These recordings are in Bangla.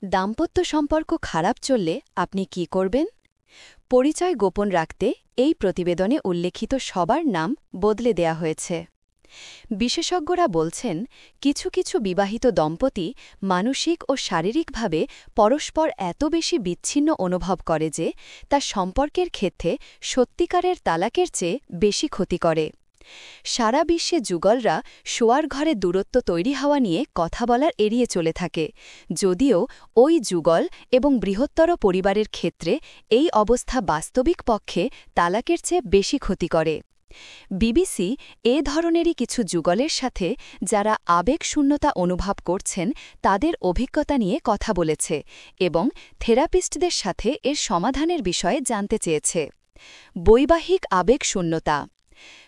দাম্পত্য সম্পর্ক খারাপ চললে আপনি কি করবেন? পরিচয় গোপন রাখতে এই প্রতিবেদনে উল্লেখিত সবার নাম বদলে দেয়া হয়েছে। বিশেষজ্ঞরা বলছেন, কিছু কিছু বিবাহিত দম্পতি মানসিক ও শারীরিকভাবে পরস্পর এত বেশি বিচ্ছিন্ন অনুভব করে যে তা সম্পর্কের ক্ষেত্রে সত্যিকারের তালাকের চেয়ে বেশি ক্ষতি করে। সারা বিশ্বে যুগলরা শোয়ার ঘরে দূরত্ব তৈরি হওয়া নিয়ে কথা বলার এড়িয়ে চলে থাকে, যদিও ওই যুগল এবং বৃহত্তর পরিবারের ক্ষেত্রে এই অবস্থা বাস্তবিক পক্ষে তালাকের চেয়ে বেশি ক্ষতি করে। বিবিসি এ ধরনেরই কিছু যুগলের সাথে যারা আবেগশূন্যতা অনুভব করছেন তাদের অভিজ্ঞতা নিয়ে কথা বলেছে এবং থেরাপিস্টদের সাথে এর সমাধানের বিষয়ে জানতে চেয়েছে। বৈবাহিক আবেগশূন্যতা।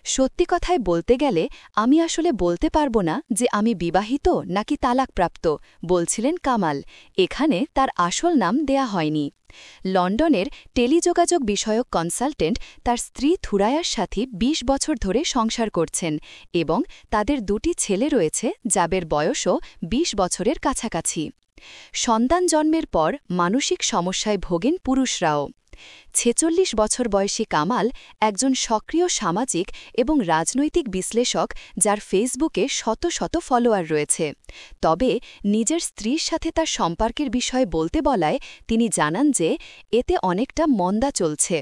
সত্যি কথায় বলতে গেলে আমি আসলে বলতে পারব না যে আমি বিবাহিত নাকি তালাকপ্রাপ্ত, বলছিলেন কামাল। এখানে তার আসল নাম দেয়া হয়নি। লন্ডনের টেলিযোগাযোগ বিষয়ক কনসালটেন্ট তার স্ত্রী থুরায়ার সাথে ২০ বছর ধরে সংসার করছেন এবং তাদের দুটি ছেলে রয়েছে যাদের বয়সও ২০ বছরের কাছাকাছি। সন্তান জন্মের পর মানসিক সমস্যায় ভোগেন পুরুষরাও। ৪৬ বছর বয়সী কামাল একজন সক্রিয় সামাজিক এবং রাজনৈতিক বিশ্লেষক যার ফেসবুকে শত শত ফলোয়ার রয়েছে। তবে নিজের স্ত্রীর সাথে তার সম্পর্কের বিষয়ে বলতে বলায় তিনি জানান যে এতে অনেকটা মন্দা চলছে।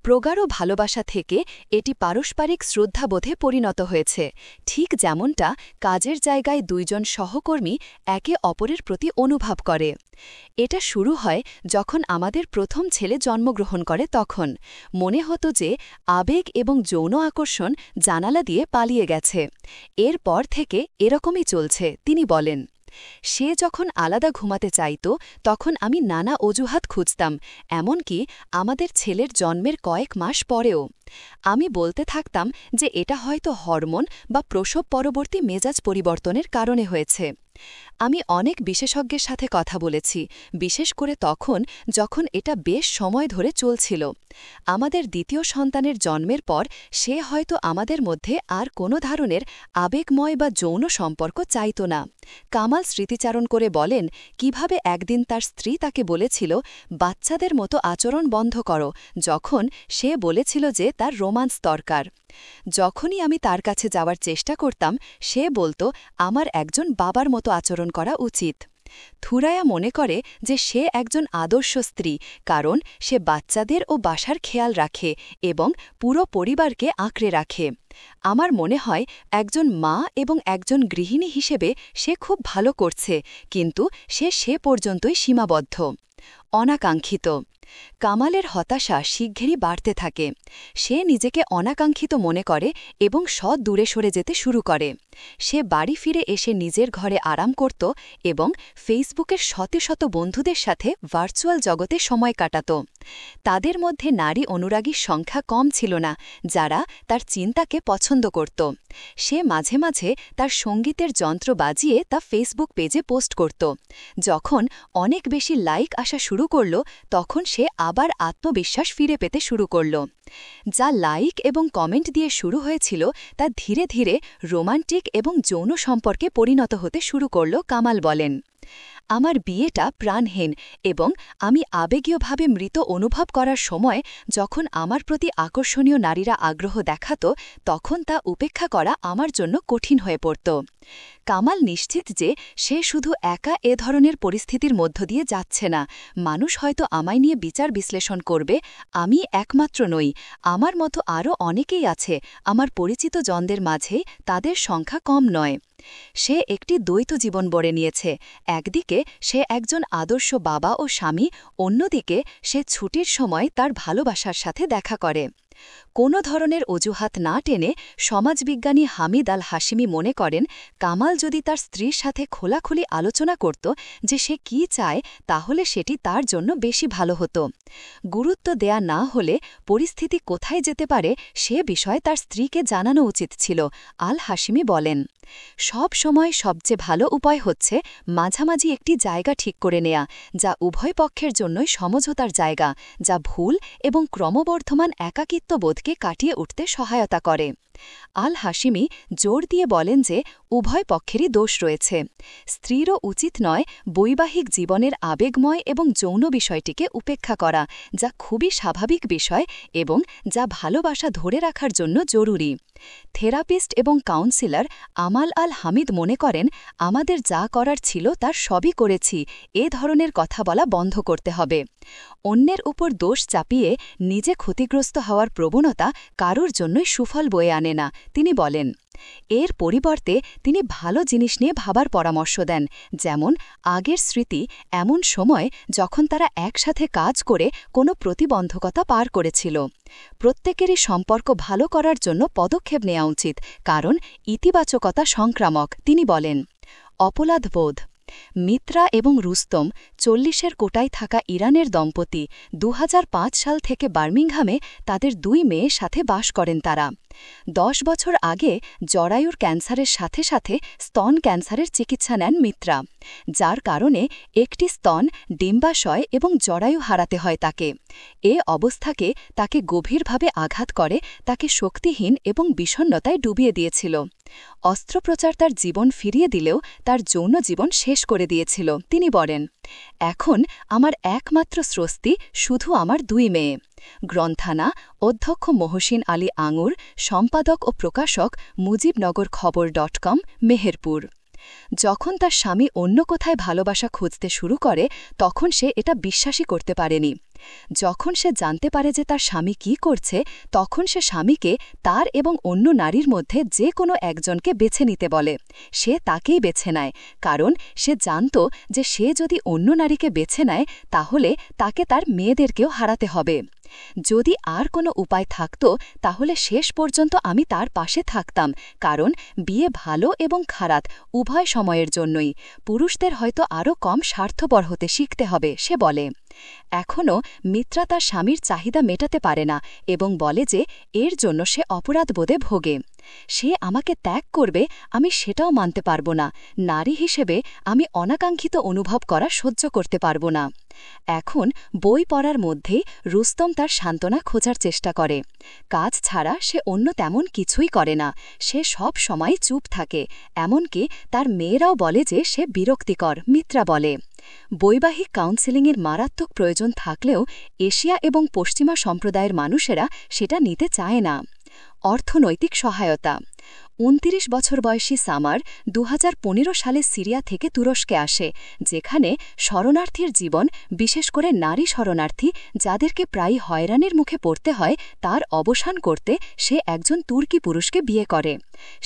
প্রগাঢ় ভালোবাসা থেকে এটি পারস্পরিক শ্রদ্ধাবোধে পরিণত হয়েছে, ঠিক যেমনটা কাজের জায়গায় দুইজন সহকর্মী একে অপরের প্রতি অনুভব করে। এটা শুরু হয় যখন আমাদের প্রথম ছেলে জন্মগ্রহণ করে। তখন মনে হতো যে আবেগ এবং যৌন আকর্ষণ জানালা দিয়ে পালিয়ে গেছে। এরপর থেকে এরকমই চলছে, তিনি বলেন। সে যখন আলাদা ঘুমাতে চাইত তখন আমি নানা অজুহাত খুঁজতাম, এমনকি আমাদের ছেলের জন্মের কয়েক মাস পরেও। আমি বলতে থাকতাম যে এটা হয়তো হরমোন বা প্রসব পরবর্তী মেজাজ পরিবর্তনের কারণে হয়েছে। আমি অনেক বিশেষজ্ঞের সাথে কথা বলেছি, বিশেষ করে তখন যখন এটা বেশ সময় ধরে চলছিল। আমাদের দ্বিতীয় সন্তানের জন্মের পর সে হয়তো আমাদের মধ্যে আর কোনো ধরনের আবেগময় বা যৌন সম্পর্ক চাইত না। কামাল স্মৃতিচারণ করে বলেন কিভাবে একদিন তার স্ত্রী তাকে বলেছিল বাচ্চাদের মতো আচরণ বন্ধ করো, যখন সে বলেছিল যে তার রোমান্স দরকার। যখনই আমি তার কাছে যাওয়ার চেষ্টা করতাম সে বলতো আমার একজন বাবার মতো আচরণ করা উচিত। থুরায়া মনে করে যে সে একজন আদর্শ স্ত্রী, কারণ সে বাচ্চাদের ও বাসার খেয়াল রাখে এবং পুরো পরিবারকে আঁকড়ে রাখে। আমার মনে হয় একজন মা এবং একজন গৃহিণী হিসেবে সে খুব ভালো করছে, কিন্তু সে পর্যন্তই সীমাবদ্ধ। অনাকাঙ্ক্ষিত। কামালের হতাশা শিগগিরই বাড়তে থাকে। সে নিজেকে অনাকাঙ্ক্ষিত মনে করে এবং দূরে সরে যেতে শুরু করে। সে বাড়ি ফিরে এসে নিজের ঘরে আরাম করত এবং ফেসবুকের শত শত বন্ধুদের সাথে ভার্চুয়াল জগতে সময় কাটাত। তাদের মধ্যে নারী অনুরাগীর সংখ্যা কম ছিল না যারা তার চিন্তাকে পছন্দ করত। সে মাঝে মাঝে তার সঙ্গীতের যন্ত্র বাজিয়ে তা ফেসবুক পেজে পোস্ট করত। যখন অনেক বেশি লাইক আসা শুরু করল তখন সে আবার আত্মবিশ্বাস ফিরে পেতে শুরু করল। যা লাইক এবং কমেন্ট দিয়ে শুরু হয়েছিল তা ধীরে ধীরে রোমান্টিক এবং যৌন সম্পর্কে পরিণত হতে শুরু করল, কামাল বলেন। আমার বিয়েটা প্রাণহীন এবং আমি আবেগীয়ভাবে মৃত অনুভব করার সময় যখন আমার প্রতি আকর্ষণীয় নারীরা আগ্রহ দেখাত তখন তা উপেক্ষা করা আমার জন্য কঠিন হয়ে পড়ত। কামাল নিশ্চিত যে সে শুধু একা এ ধরনের পরিস্থিতির মধ্য দিয়ে যাচ্ছে না। মানুষ হয়তো আমায় নিয়ে বিচার বিশ্লেষণ করবে, আমি একমাত্র নই। আমার মতো আরও অনেকেই আছে আমার পরিচিত জনদের মাঝে, তাদের সংখ্যা কম নয়। সে একটি দ্বৈত জীবন গড়ে নিয়েছে। একদিকে সে একজন আদর্শ বাবা ও স্বামী, অন্যদিকে সে ছুটির সময় তার ভালোবাসার সাথে দেখা করে। কোনো ধরনের অজুহাত না টেনে সমাজবিজ্ঞানী হামিদ আল হাশিমি মনে করেন কামাল যদি তার স্ত্রীর সাথে খোলাখুলি আলোচনা করত যে সে কী চায় তাহলে সেটি তার জন্য বেশি ভালো হতো। গুরুত্ব দেয়া না হলে পরিস্থিতি কোথায় যেতে পারে সে বিষয়ে তার স্ত্রীকে জানানো উচিত ছিল, আল হাশিমি বলেন। সব সময় সবচেয়ে ভালো উপায় হচ্ছে মাঝামাঝি একটি জায়গা ঠিক করে নেয়া, যা উভয় পক্ষের জন্যই সমঝোতার জায়গা, যা ভুল এবং ক্রমবর্ধমান একাকিত্ববোধকে কাটিয়ে উঠতে সহায়তা করে। আল হাশিমি জোর দিয়ে বলেন যে উভয় পক্ষেরই দোষ রয়েছে। স্ত্রীরও উচিত নয় বৈবাহিক জীবনের আবেগময় এবং যৌন বিষয়টিকে উপেক্ষা করা, যা খুবই স্বাভাবিক বিষয় এবং যা ভালোবাসা ধরে রাখার জন্য জরুরি। থেরাপিস্ট এবং কাউন্সিলর আমাল আল হামিদ মনে করেন, আমাদের যা করার ছিল তার সবই করেছি, এ ধরনের কথা বলা বন্ধ করতে হবে। অন্যের উপর দোষ চাপিয়ে নিজে ক্ষতিগ্রস্ত হওয়ার প্রবণতা কারোর জন্যই সুফল বয়ে আনে না, তিনি বলেন। এর পরিবর্তে তিনি ভালো জিনিস নিয়ে ভাবার পরামর্শ দেন, যেমন আগের স্মৃতি, এমন সময় যখন তারা একসাথে কাজ করে কোনো প্রতিবন্ধকতা পার করেছিল। প্রত্যেকেরই সম্পর্ক ভালো করার জন্য পদক্ষেপ নেওয়া উচিত, কারণ ইতিবাচকতা সংক্রামক, তিনি বলেন। অপরাধবোধ। মিত্রা এবং রুস্তম 40-এর কোটায় থাকা ইরানের দম্পতি 2005 সাল থেকে বার্মিংহামে তাদের 2 মেয়ের সাথে বাস করেন তারা। 10 বছর আগে জরায়ুর ক্যান্সারের সাথে সাথে স্তন ক্যান্সারের চিকিৎসা নেন মিত্রা, যার কারণে একটি স্তন, ডিম্বাশয় এবং জরায়ু হারাতে হয় তাকে। এ অবস্থাকে তাকে গভীরভাবে আঘাত করে, তাকে শক্তিহীন এবং বিষণ্ণতায় ডুবিয়ে দিয়েছিল। অস্ত্রোপচার তার জীবন ফিরিয়ে দিলেও তার যৌন জীবন শেষ করে দিয়েছিল, তিনি বলেন। এখন আমার একমাত্র স্বস্তি শুধু আমার 2 মেয়ে। গ্রন্থানা, অধ্যক্ষ মহসিন আলী আঙুর, সম্পাদক ও প্রকাশক মুজিবনগর খবর.com, মেহেরপুর। যখন তার স্বামী অন্য কোথায় ভালোবাসা খুঁজতে শুরু করে তখন সে এটা বিশ্বাসই করতে পারেনি। যখন সে জানতে পারে যে তার স্বামী কি করছে, তখন সে স্বামীকে তার এবং অন্য নারীর মধ্যে যে কোনো একজনকে বেছে নিতে বলে। সে তাকেই বেছে নেয়, কারণ সে জানত যে সে যদি অন্য নারীকে বেছে নেয় তাহলে তাকে তার মেয়েদেরকেও হারাতে হবে। যদি আর কোনো উপায় থাকত তাহলে শেষ পর্যন্ত আমি তার পাশে থাকতাম, কারণ বিয়ে ভালো এবং খারাপ উভয় সময়ের জন্যই। পুরুষদের হয়তো আরও কম স্বার্থপর হতে শিখতে হবে, সে বলে। এখনও মিত্রা তার স্বামীর চাহিদা মেটাতে পারে না এবং বলে যে এর জন্য সে অপরাধবোধে ভোগে। সে আমাকে ত্যাগ করবে, আমি সেটাও মানতে পারব না। নারী হিসেবে আমি অনাকাঙ্ক্ষিত অনুভব করা সহ্য করতে পারব না। এখন বই পড়ার মধ্যেই রুস্তম তার সান্ত্বনা খোঁজার চেষ্টা করে। কাজ ছাড়া সে অন্য তেমন কিছুই করে না, সে সব সময় চুপ থাকে, এমনকি তার মেয়েরাও বলে যে সে বিরক্তিকর, মিত্রা বলে। বৈবাহিক কাউন্সেলিংয়ের মারাত্মক প্রয়োজন থাকলেও এশিয়া এবং পশ্চিমা সম্প্রদায়ের মানুষেরা সেটা নিতে চায় না। অর্থনৈতিক সহায়তা। 29 বছর বয়সী সামার 2015 সালে সিরিয়া থেকে তুরস্কে আসে, যেখানে শরণার্থীর জীবন, বিশেষ করে নারী শরণার্থী যাদেরকে প্রায় হয়রানির মুখে পড়তে হয়, তার অবসান করতে সে একজন তুর্কি পুরুষকে বিয়ে করে।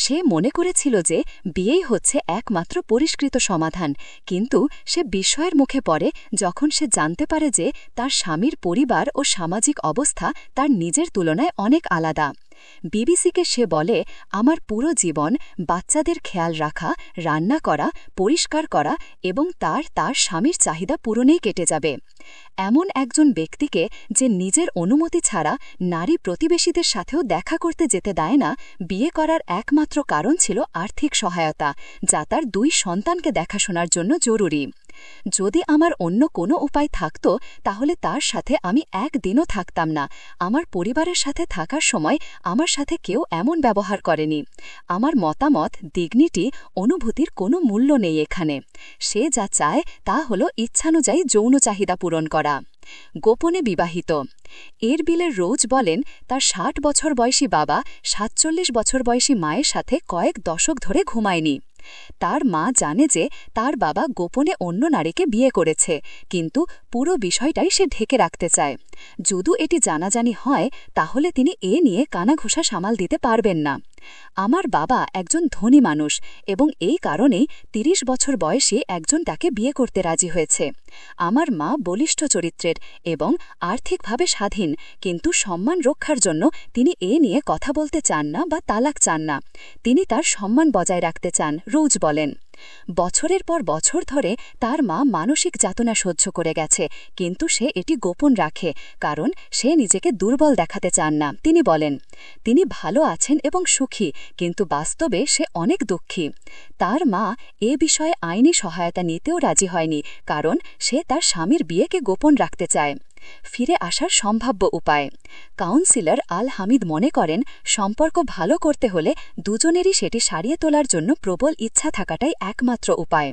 সে মনে করেছিল যে বিয়েই হচ্ছে একমাত্র পরিষ্কৃত সমাধান, কিন্তু সে বিস্ময়ের মুখে পড়ে যখন সে জানতে পারে যে তার স্বামীর পরিবার ও সামাজিক অবস্থা তার নিজের তুলনায় অনেক আলাদা। বিবিসিকে সে বলে, আমার পুরো জীবন বাচ্চাদের খেয়াল রাখা, রান্না করা, পরিষ্কার করা এবং তার স্বামীর চাহিদা পূরণেই কেটে যাবে। এমন একজন ব্যক্তিকে যে নিজের অনুমতি ছাড়া নারী প্রতিবেশীদের সাথেও দেখা করতে যেতে দেয় না, বিয়ে করার একমাত্র কারণ ছিল আর্থিক সহায়তা, যা তার 2 সন্তানকে দেখাশোনার জন্য জরুরি। যদি আমার অন্য কোনো উপায় থাকত তাহলে তার সাথে আমি একদিনও থাকতাম না। আমার পরিবারের সাথে থাকার সময় আমার সাথে কেউ এমন ব্যবহার করেনি। আমার মতামত, ডিগনিটি, অনুভূতির কোনো মূল্য নেই এখানে। সে যা চায় তা হল ইচ্ছানুযায়ী যৌন চাহিদা পূরণ করা। গোপনে বিবাহিত। এরবিলের রোজ বলেন, তার 60 বছর বয়সী বাবা 47 বছর বয়সী মায়ের সাথে কয়েক দশক ধরে ঘুমায়নি। তার মা জানে যে তার বাবা গোপনে অন্য নারীকে বিয়ে করেছে, কিন্তু পুরো বিষয়টাই সে ঢেকে রাখতে চায়। যদি এটি জানাজানি হয় তাহলে তিনি এ নিয়ে কানাঘুষা সামাল দিতে পারবেন না। আমার বাবা একজন ধনী মানুষ এবং এই কারণেই 30 বছর বয়সে একজন তাকে বিয়ে করতে রাজি হয়েছে। আমার মা বলিষ্ঠ চরিত্রের এবং আর্থিকভাবে স্বাধীন, কিন্তু সম্মান রক্ষার জন্য তিনি এ নিয়ে কথা বলতে চান না বা তালাক চান না। তিনি তার সম্মান বজায় রাখতে চান, রোজ বলেন। বছরের পর বছর ধরে তার মা মানসিক যাতনা সহ্য করে গেছে, কিন্তু সে এটি গোপন রাখে, কারণ সে নিজেকে দুর্বল দেখাতে চান না, তিনি বলেন। তিনি ভালো আছেন এবং সুখী, কিন্তু বাস্তবে সে অনেক দুঃখী। তার মা এ বিষয়ে আইনি সহায়তা নিতেও রাজি হয়নি, কারণ সে তার স্বামীর বিয়েকে গোপন রাখতে চায়। ফিরে আসার সম্ভাব্য উপায়। কাউন্সিলর আল হামিদ মনে করেন সম্পর্ক ভালো করতে হলে দুজনেরই সেটি সারিয়ে তোলার জন্য প্রবল ইচ্ছা থাকাটাই একমাত্র উপায়।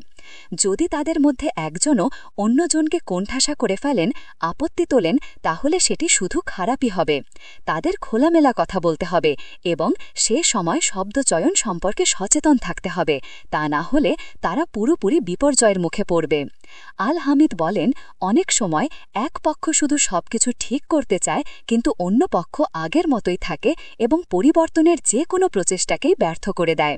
যদি তাদের মধ্যে একজনও অন্যজনকে কোণঠাসা করে ফেলেন, আপত্তি তোলেন, তাহলে সেটি শুধু খারাপই হবে। তাদের খোলামেলা কথা বলতে হবে এবং সে সময় শব্দচয়ন সম্পর্কে সচেতন থাকতে হবে, তা না হলে তারা পুরোপুরি বিপর্যয়ের মুখে পড়বে। আল হামিদ বলেন, অনেক সময় এক পক্ষ শুধু সবকিছু ঠিক করতে চায়, কিন্তু অন্য পক্ষ আগের মতোই থাকে এবং পরিবর্তনের যে কোনো প্রচেষ্টাকেই ব্যর্থ করে দেয়।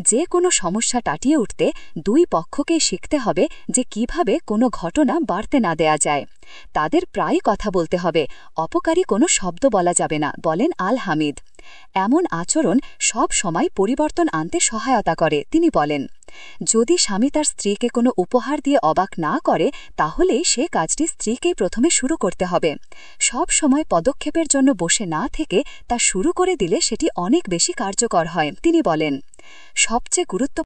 যে কোনো সমস্যা কাটিয়ে উঠতে দুই পক্ষকেই শিখতে হবে যে কিভাবে কোনো ঘটনা বাড়তে না দেয়া যায়। তাদের প্রায় কথা বলতে হবে, অপকারী কোনো শব্দ বলা যাবে না, বলেন আল হামিদ। এমন আচরণ সব সময় পরিবর্তন আনতে সহায়তা করে, তিনি বলেন। যদি স্বামী তার স্ত্রীকে কোনো উপহার দিয়ে অবাক না করে, তাহলে সে কাজটি স্ত্রীকেই প্রথমে শুরু করতে হবে। সব সময় পদক্ষেপের জন্য বসে না থেকে তা শুরু করে দিলে সেটি অনেক বেশি কার্যকর হয়, তিনি বলেন। সবচেয়ে গুরুত্ব